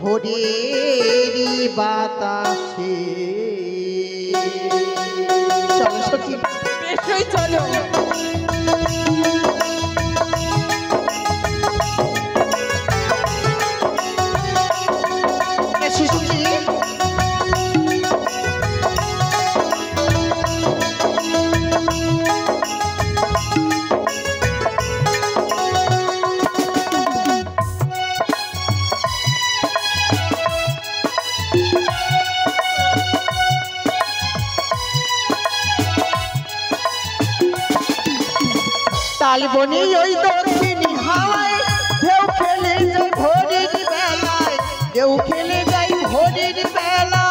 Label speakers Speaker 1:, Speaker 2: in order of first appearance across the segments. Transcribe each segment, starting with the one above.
Speaker 1: ভোরেরই বাতাসে। চলো সখী,
Speaker 2: বেশই চলো।
Speaker 1: শিশুজি তালবনি ওই দক্ষিণী হাওয়ায় ঢেউ খেলে যায় ভোরের বেলায়, ঢেউ খেলে যায় ভোরের বেলায়।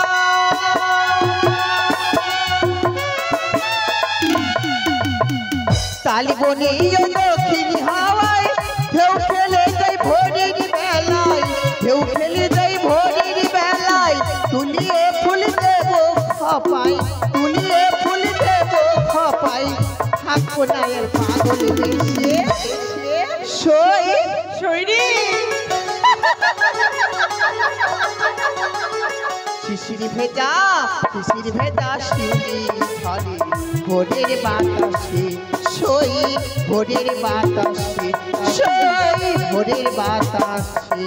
Speaker 1: তালবনি ওই দক্ষিণী হাওয়ায় ঢেউ খেলে যায় ভোরের বেলায়, ঢেউ খেলে যায় ভোরের বেলায়। তুলিয়ে ফুল দেব খপাই, তুলিয়ে ফুল দেব খপাই, থাকবো না এর পাগল বেশে। সই
Speaker 2: সইরি
Speaker 1: শিশির ভেজা, শিশির ভেজা শিউলি ধরে ভোরের বাতাসে। সই ভোরের বাতাসে, সই ভোরের বাতাসে।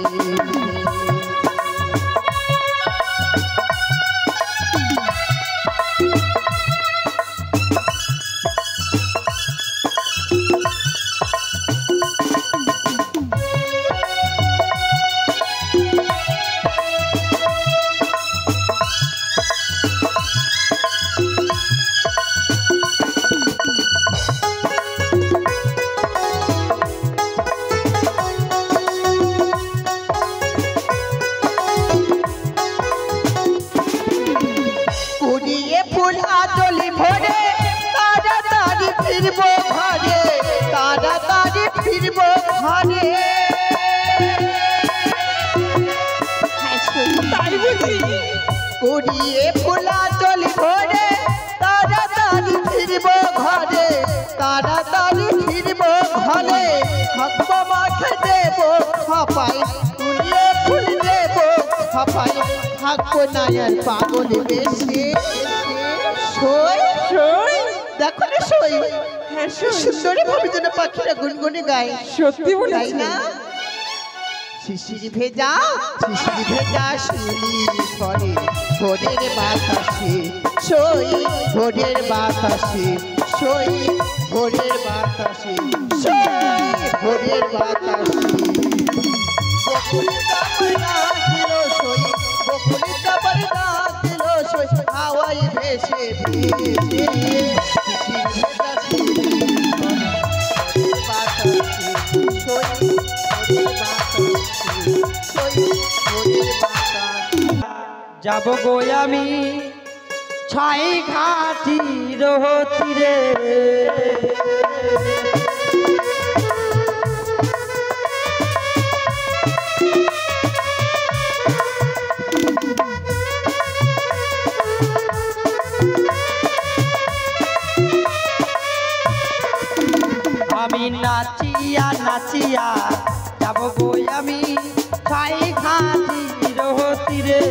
Speaker 1: কুড়িয়ে ফুল আঁচলে ভরে তাড়াতাড়ি ফিরবো ঘরে, তাড়াতাড়ি ফিরবো ঘরে।
Speaker 2: তাই বুঝি?
Speaker 1: কুড়িয়ে ফুল আঁচলে ভরে তাড়াতাড়ি ফিরবো ঘরে, তাড়াতাড়ি ফিরবো ঘরে। থাকবো মাঠে দেব খপাই, তুলিয়ে ফুল দেব খপাই, থাকবো না আর পাগল বেশে। সই
Speaker 2: সই
Speaker 1: দেখো না সই,
Speaker 2: হ্যাঁ সই।
Speaker 1: সুন্দরী ভাবে যেন পাখিরা গুনগুনে গায়,
Speaker 2: সত্যি
Speaker 1: তাই
Speaker 2: বলেছি
Speaker 1: না? শিশির ভেজা, শিশির ভেজা শিউলি করে ভোরের বাতাসে। সই ভোরের বাতাসে, সই ভোরের বাতাসে, সই ভোরের বাতাসে। বকুলি চাপর ডাকিল সই, বকুলি চাপর ডাকিল সই, হাওয়ায় ভেসে ভেসে। শিশির ভেজা শিউলি করে বাতাসে। সই ভোরের বাতাসে, সই ভোরের বাতাসে।
Speaker 3: যাব গো আমি ছাই ঘাটির তীরে, আমি নাচিয়া নাচিয়া যাব গো আমি ছাই ঘাটির তীরে।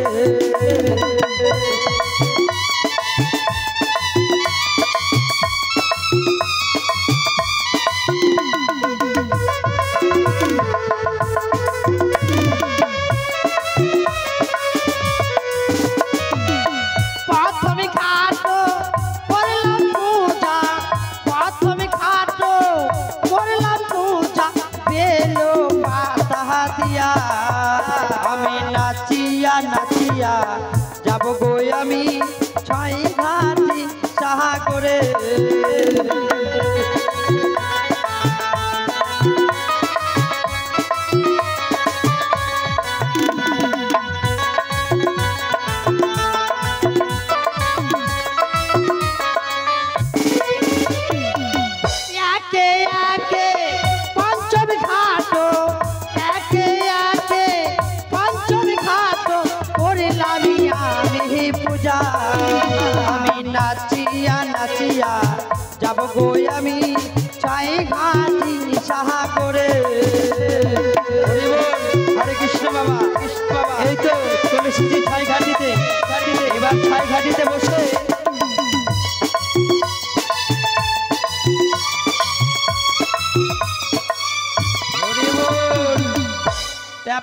Speaker 3: প্রথমে ঘাটো করলাম পূজা, প্রথমে ঘাটো করলাম পূজা, বেলো পাতা দিয়া আমি নাচিয়া নাচিয়া যাব গো আমি ছয় ঘাটি সাহা করে।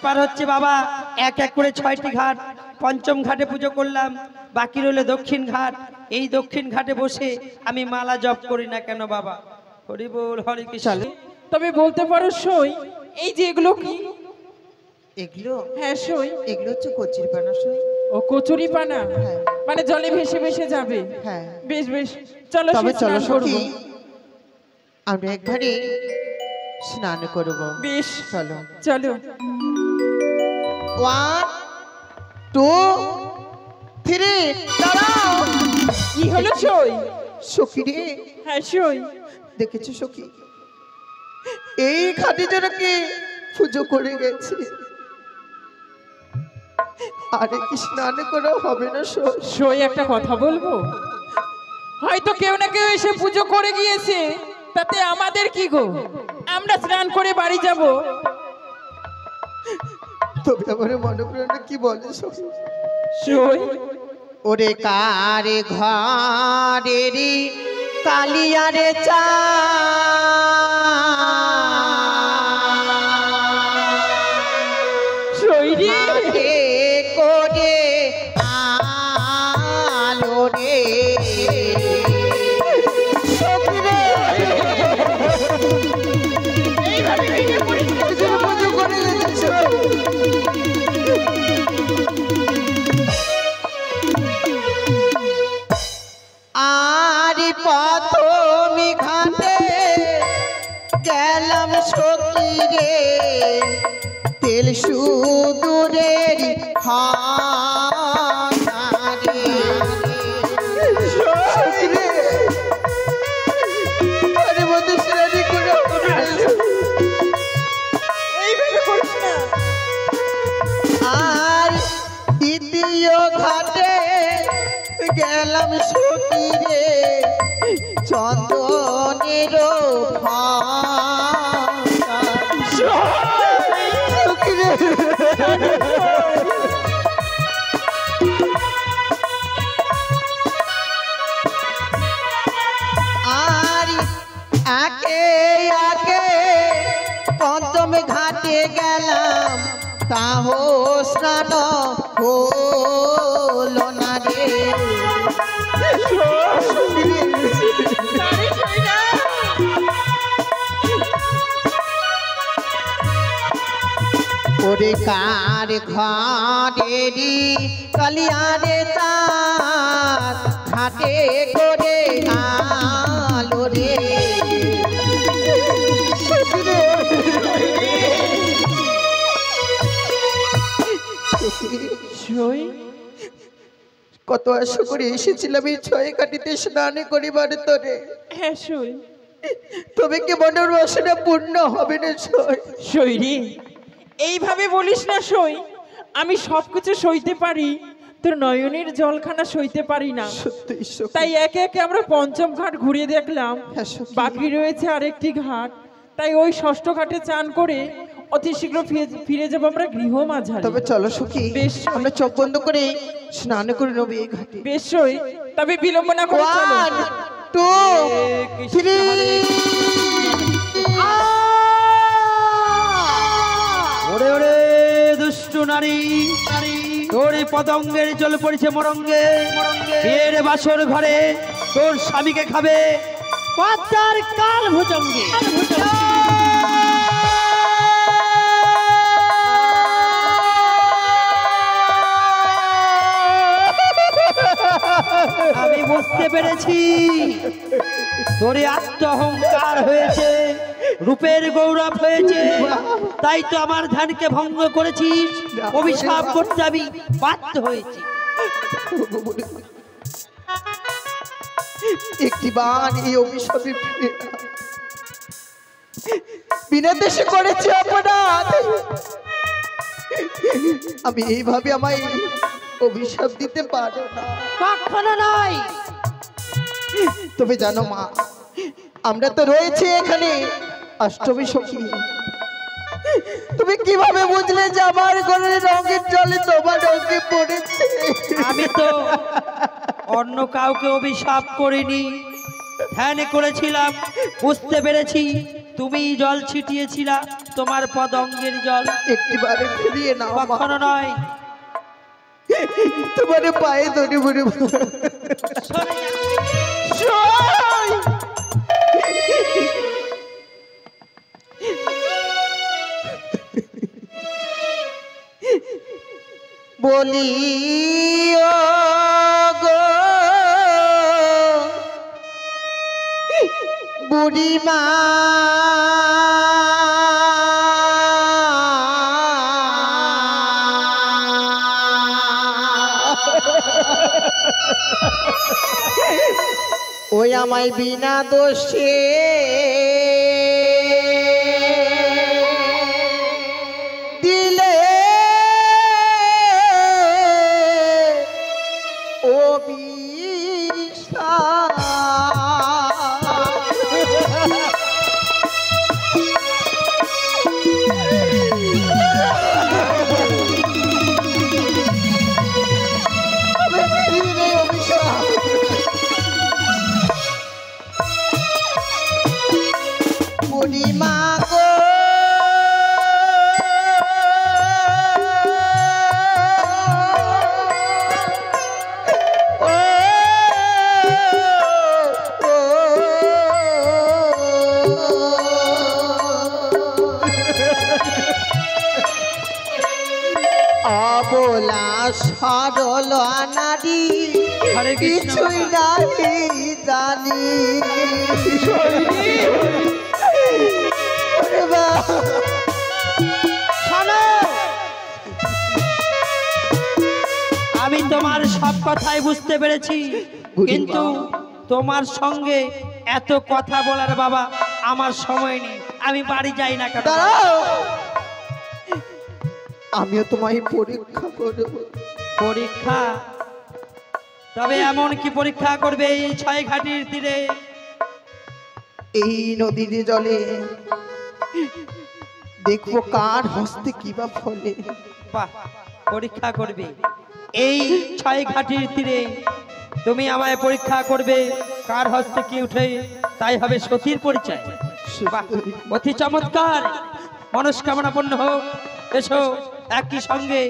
Speaker 3: ব্যাপার হচ্ছে বাবা, এক এক করে 6টি ঘাট, পঞ্চম ঘাটে পুজো করলাম, বাকি রইল দক্ষিণ ঘাট। এই দক্ষিণ ঘাটে বসে আমি মালা জপ করি না কেন বাবা? হরি বল, হরে কৃষ্ণ।
Speaker 2: তবে বলতে পারো সই, এই যে এগুলো কি?
Speaker 1: এগুলো
Speaker 2: হ্যাঁ সই।
Speaker 1: এগুলো হচ্ছে কচির পানা সই।
Speaker 2: ও কচুরি পানা,
Speaker 1: হ্যাঁ।
Speaker 2: মানে জলে ভেসে ভেসে যাবে।
Speaker 1: হ্যাঁ।
Speaker 2: বেশ বেশ, চলো
Speaker 1: তবে
Speaker 2: সই,
Speaker 1: চলো
Speaker 2: স্নান করবো।
Speaker 1: সখী, আমরা একবারে স্নান করব।
Speaker 2: বেশ
Speaker 1: চলো।
Speaker 2: চলো।
Speaker 1: 1 2 3 দাঁড়াও।
Speaker 2: কি হলো সই?
Speaker 1: সখী রে,
Speaker 2: হ্যাঁ সই।
Speaker 1: দেখেছো সখী, এই ঘাটে যেন কি পুজো করে গেছে, আরে কি স্নান করা হবে না?
Speaker 2: সই একটা কথা বলবো, হয়তো কেউ না কেউ এসে পুজো করে গিয়েছে, তাতে আমাদের কি গো? আমরা স্নান করে বাড়ি যাব।
Speaker 1: তবে আমার মনে প্রাণে কি বলে সখী?
Speaker 2: সই।
Speaker 1: ওরে কারে ঘরেরি কালিয়ারে চা
Speaker 2: সই রে।
Speaker 1: করে আলো রে সখী রে, পুজো করে গেছে আরি প্রথমে ঘাটে গেলাম সখী রে, তেল সুদূরের হারে সখী রে, আরে বন্ধু শ্রেণী করে
Speaker 2: এইভাবে করিস না।
Speaker 1: আর দ্বিতীয় ঘাটে গেলাম সখী রে, চন্দনের সখী রে, আর একে একে পঞ্চম ঘাটে গেলাম, তাহো স্নান হলো না রে
Speaker 2: আরে সই না।
Speaker 1: ওরে কার ঘরেরি কালিয়ারে তার ঘাটে করে আলো রে সখী রে,
Speaker 2: সই।
Speaker 1: কত আশা করে এসেছিলাম এই 6 ঘাটিতে স্নান করিবার তোরে,
Speaker 2: হ্যাঁ সই।
Speaker 1: তবে কি মনের বাসনা পূর্ণ হবে না সই?
Speaker 2: সই রে, এইভাবে বলিস না সই। আমি সবকিছু সইতে পারি, তোর নয়নের জলখানা সইতে পারি না।
Speaker 1: সত্যি সখী,
Speaker 2: তাই একে একে আমরা পঞ্চম ঘাট ঘুরিয়ে দেখলাম,
Speaker 1: হ্যাঁ সখী।
Speaker 2: বাকি রয়েছে আরেকটি ঘাট। তাই ওই ষষ্ঠ ঘাটে চান করে অতি শীঘ্র ফিরে যাবো আমরা গৃহ মাঝারে।
Speaker 1: তবে চলো সখী,
Speaker 2: বেশ।
Speaker 1: আমরা চোখ বন্ধ করে স্নান করে নেবো এই ঘাটে।
Speaker 2: বেশ সই, তবে বিলম্ব না করে চলো।
Speaker 1: 1 2 3
Speaker 3: ওরে ওরে দুষ্টু নারী, তোর এই পদঙ্গের জল পড়েছে মরঙ্গে, বিয়ের বাসর ঘরে তোর স্বামীকে খাবে পদ্মার কাল ভুজঙ্গে। আমি বুঝতে পেরেছি তোরে আত্ম অহংকার হয়েছে, রূপের গৌরব হয়েছে, তাই তো আমার ধ্যানকে ভঙ্গ করেছিস, অভিশাপ করতে আমি বাধ্য হয়েছি।
Speaker 1: একটি বার এই অভিশাপে ফিরে না। বিনা দেশে করেছি অপরাধ, আমি এইভাবে আমায় অভিশাপ দিতে পারো না।
Speaker 3: কখনো নয়।
Speaker 1: তবে জানো মা, আমরা তো রয়েছে এখানে অষ্টমী সখী, তুমি কিভাবে বুঝলে যে আমার ঘরের রঙের জলে তোমার রঙে পড়েছে?
Speaker 3: আমি তো অন্য কাউকে অভিশাপ করিনি, ধ্যান করেছিলাম, বুঝতে পেরেছি তুমি জল ছিটিয়েছিলা, তোমার পদ অঙ্গের জল
Speaker 1: একটিবারে ফিরিয়ে নাও মা।
Speaker 3: কখনো নয়।
Speaker 1: তোমার পায়ে ধরে বলে
Speaker 3: সরে যাও।
Speaker 1: বলি ও গো বুড়িমা ওই আমায় বিনা দোষে দিলে ও বুড়িমা গো অবলা সরল নারী
Speaker 3: হরে কৃষ্ণ
Speaker 1: কিছুই নাহি জানি ওরে বাবা।
Speaker 3: শোনো, আমি তোমার সব কথাই বুঝতে পেরেছি, কিন্তু তোমার সঙ্গে এত কথা বলার বাবা আমার সময় নেই। আমি বাড়ি যাই না কেন?
Speaker 1: দাঁড়াও, আমিও তোমায় পরীক্ষা করব।
Speaker 3: পরীক্ষা? তবে এমন কি পরীক্ষা করবে এই ছয় ঘাটির তীরে?
Speaker 1: এই নদীর জলে দেখবো কার হস্তে কি বা ফলে।
Speaker 3: বাহ, পরীক্ষা করবে এই ছয় ঘাটির তীরে? তুমি আমায় পরীক্ষা করবে কার হস্তে কি উঠে, তাই হবে সতীর পরিচয়। বাহ, অতি চমৎকার, মনস্কামনা পূর্ণ হোক। এসো, একই সঙ্গে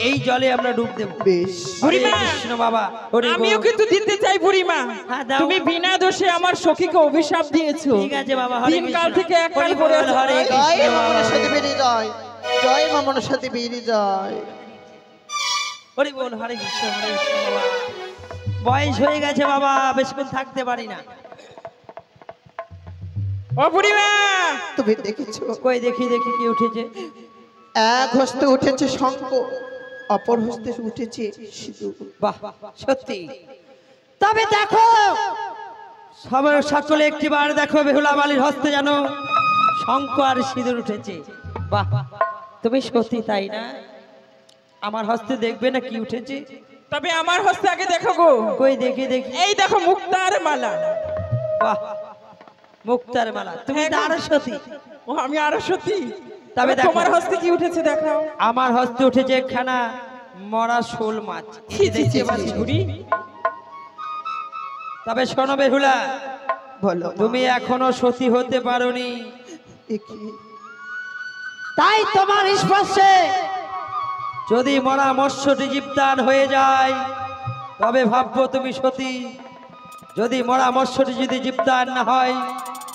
Speaker 3: এই জলে আমরা ডুব দেবো।
Speaker 1: বেশ,
Speaker 3: হরে
Speaker 2: বুড়িমা,
Speaker 3: কৃষ্ণ বাবা, হরে বল।
Speaker 2: আমিও কিন্তু দিতে চাই বুড়িমা।
Speaker 3: হ্যাঁ, দাও।
Speaker 2: তুমি বিনা দোষে আমার সখীকে অভিশাপ দিয়েছো।
Speaker 3: ঠিক আছে বাবা, হরে
Speaker 2: দিনকাল
Speaker 3: কৃষ্ণ।
Speaker 2: থেকে এককাল
Speaker 3: হরি
Speaker 2: করে
Speaker 3: বল, হরে
Speaker 2: আছো।
Speaker 1: জয়
Speaker 3: কৃষ্ণ
Speaker 1: মা
Speaker 3: বাবা,
Speaker 1: মনসাতে
Speaker 3: হরে
Speaker 1: বেরিয়ে যায়, জয় মা মনসাতে বেরিয়ে যায়।
Speaker 3: হরি বল, হরে কৃষ্ণ, হরে কৃষ্ণ বাবা। বয়স হয়ে গেছে বাবা, বেশিক্ষণ থাকতে পারি না।
Speaker 2: ও বুড়িমা,
Speaker 1: তুমি দেখেছো
Speaker 3: কই দেখি দেখি কি উঠেছে।
Speaker 1: এক হস্তে উঠেছে শঙ্খ, অপর হস্তে উঠেছে সিঁদুর।
Speaker 3: বাহ, সত্যি। তবে দেখো, সবার সকলে একটিবার দেখো, বেহুলা বালির হস্তে যেন শঙ্খ আর সিঁদুর উঠেছে। বাহ, তুমি সত্যি তাই না? আমার হস্তে দেখবে না কি উঠেছে?
Speaker 2: তবে আমার হস্তে আগে দেখো গো।
Speaker 3: কই দেখি দেখি।
Speaker 2: এই দেখো মুক্তার মালা।
Speaker 3: বাহ, মুক্তার মালা। তুমি
Speaker 2: হ্যাঁ গো।
Speaker 3: তো আরো সতী।
Speaker 2: ও, আমি আরো সত্যি।
Speaker 3: তবে
Speaker 2: তবে
Speaker 3: দেখো।
Speaker 2: তোমার হস্তে কি উঠেছে দেখাও।
Speaker 3: আমার হস্তে উঠেছে একখানা মরা শোল মাছ।
Speaker 2: ছি, ছি, ছি,
Speaker 3: দেখতে
Speaker 2: ছি, বুড়ি।
Speaker 3: তবে শোনো বেহুলা,
Speaker 1: বলো
Speaker 3: তুমি এখনো সতী হতে পারোনি,
Speaker 1: একি
Speaker 3: তাই তোমার স্পর্শে যদি মরা মৎস্যটি জীবদান হয়ে যায় তবে ভাববো তুমি সতী। যদি মরা মৎস্যটি যদি জীবদান না হয়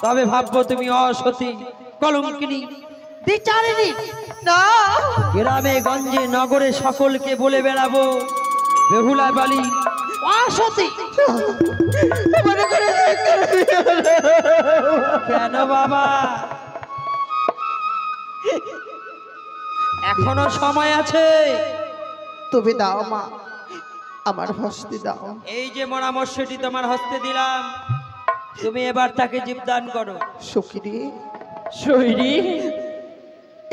Speaker 3: তবে ভাববো তুমি অসতী, কলঙ্কিনী, দ্বিচারিণী।
Speaker 1: না,
Speaker 3: গ্রামে গঞ্জে নগরে সকলকে বলে বেড়াবো বেহুলা বালি অসতী।
Speaker 1: মনে করে
Speaker 3: কেন বাবা, এখনো সময় আছে।
Speaker 1: তুমি দাও মা, আমার হস্তে দাও।
Speaker 3: এই যে মরা মৎস্যটি তোমার হস্তে দিলাম, তুমি এবার তাকে জীবদান করো।
Speaker 1: সখিরে,
Speaker 2: শৈরী,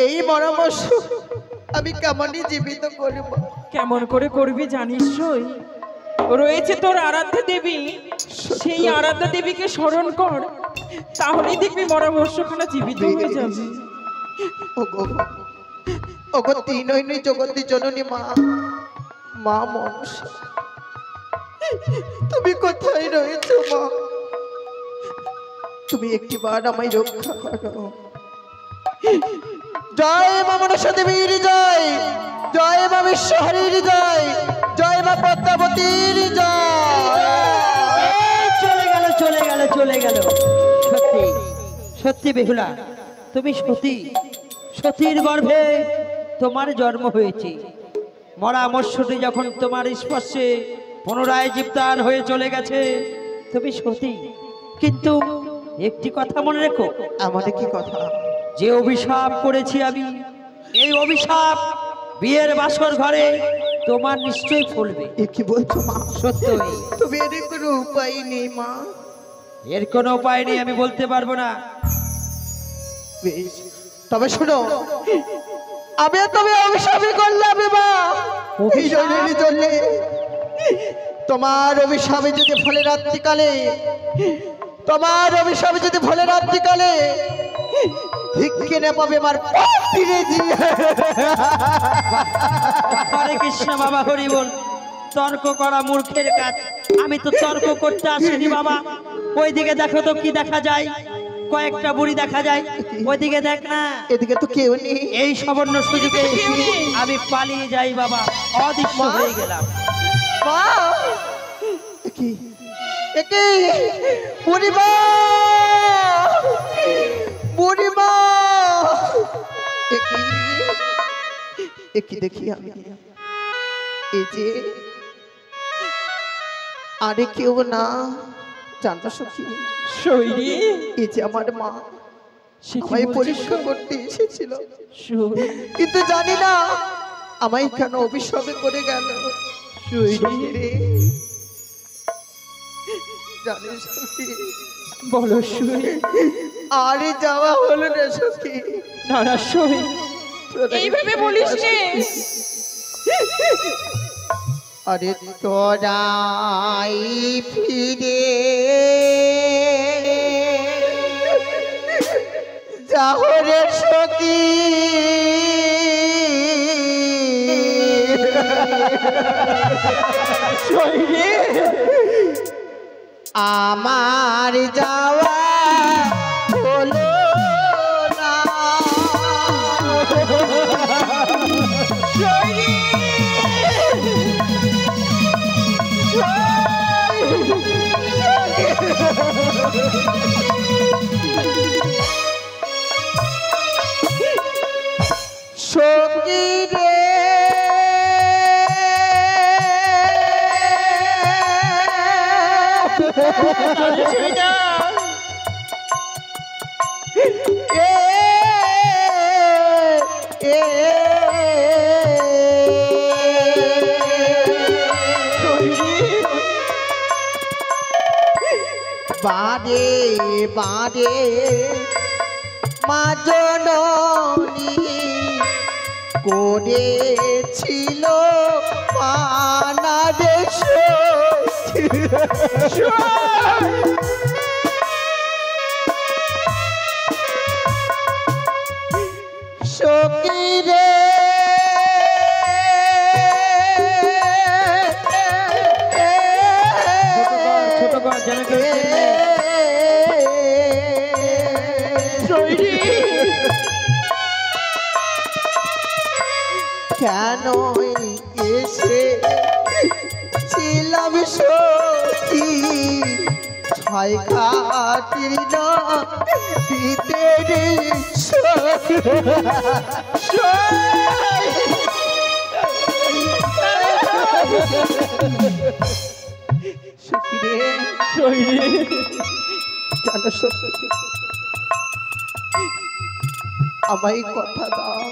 Speaker 1: এই পরামর্শ আমি কেমনই জীবিত করব।
Speaker 2: কেমন করে করবি জানিস সই? রয়েছে তোর আরাধ্যা দেবী, সেই আরাধ্যা দেবীকে স্মরণ কর, তাহলেই দেখবি মরা মৎস্যখানা জীবিত হয়ে যাবে।
Speaker 1: ওগো, ওগো তিনৈনী জগতী জননী মা, মা মনসা, তুমি কোথায় রয়েছো মা? তুমি একটিবার আমায় রক্ষা করো। জয় মা মনসা দেবীর জয়, জয় মা বিশ্বহরীর জয়, জয় মা পদ্মাবতীর জয়।
Speaker 3: চলে গেল চলে গেল চলে গেল। সত্যি সত্যি বেহুলা, তুমি সতী, সতীর গর্ভে তোমার জন্ম হয়েছে। মরা মৎস্যটি যখন তোমার স্পর্শে পুনরায় জীবদান হয়ে চলে গেছে, তুমি সতী। কিন্তু একটি কথা মনে রেখো।
Speaker 1: আমার কি কথা?
Speaker 3: যে অভিশাপ করেছি আমি, এই অভিশাপ বিয়ের বাসর ঘরে তোমার নিশ্চয়ই ফলবে।
Speaker 1: এ কি বলছো মা?
Speaker 3: সত্যই।
Speaker 1: তবে এর কোনো উপায় নেই মা?
Speaker 3: এর কোনো উপায় নেই, আমি বলতে পারবো না।
Speaker 1: বেশ, তবে শোনো, আমি তবে অভিশাপই করলাম মা। এই জন্যেরই জন্যে তোমার অভিশাপে যদি ফলে রাত্রিকালে, তোমার অভিশাপে যদি ফলে রাত্রিকালে ভিক্ষে না পাবে আমার ফিরে দিয়ে।
Speaker 3: হরে কৃষ্ণ বাবা, হরি বল। তর্ক করা মূর্খের কাজ। আমি তো তর্ক করতে আসিনি বাবা। ওইদিকে দেখো তো কি দেখা যায়, কয়েকটা বুড়ি দেখা যায়। ওইদিকে দেখ না,
Speaker 1: এদিকে তো কেউ নেই।
Speaker 3: এই সামান্য সুযোগে আমি পালিয়ে যাই বাবা, অদৃশ্য হয়ে গেলাম।
Speaker 1: মা, একি একি বুড়িমা, বুড়িমা, একি একি দেখি আমি, এই যে আরে কেউ না, জানো সখী,
Speaker 2: শৈলী,
Speaker 1: এই যে আমার মা
Speaker 2: সে কি
Speaker 1: আমায়
Speaker 2: বলছিস?
Speaker 1: পরীক্ষা করতে এসেছিল,
Speaker 2: শৈলী,
Speaker 1: কিন্তু জানি না আমায় কেন অভিশাপে করে গেল।
Speaker 2: শৈলী,
Speaker 1: রে, জানিস সখী,
Speaker 2: বলো শৈলী।
Speaker 1: আরে যাওয়া হলো না সখী।
Speaker 2: না না শৈলী, এইভাবে বলিস নে।
Speaker 1: আরে তোরাই ফিরে যাহরে সখী,
Speaker 2: শৈলী,
Speaker 1: আমার যাওয়া হলো না। সখী রে, বারে বারে মা জননী করেছিল পানারে সখী রে,
Speaker 3: ছোট কর যেন কেউ চেনে।
Speaker 1: কেন এসে ছিলাম সখী, ছয় খাতির না দিতে রে সখী। সখী রে,
Speaker 2: শৈলী,
Speaker 1: জানো সখী, আমায় কথা দাও।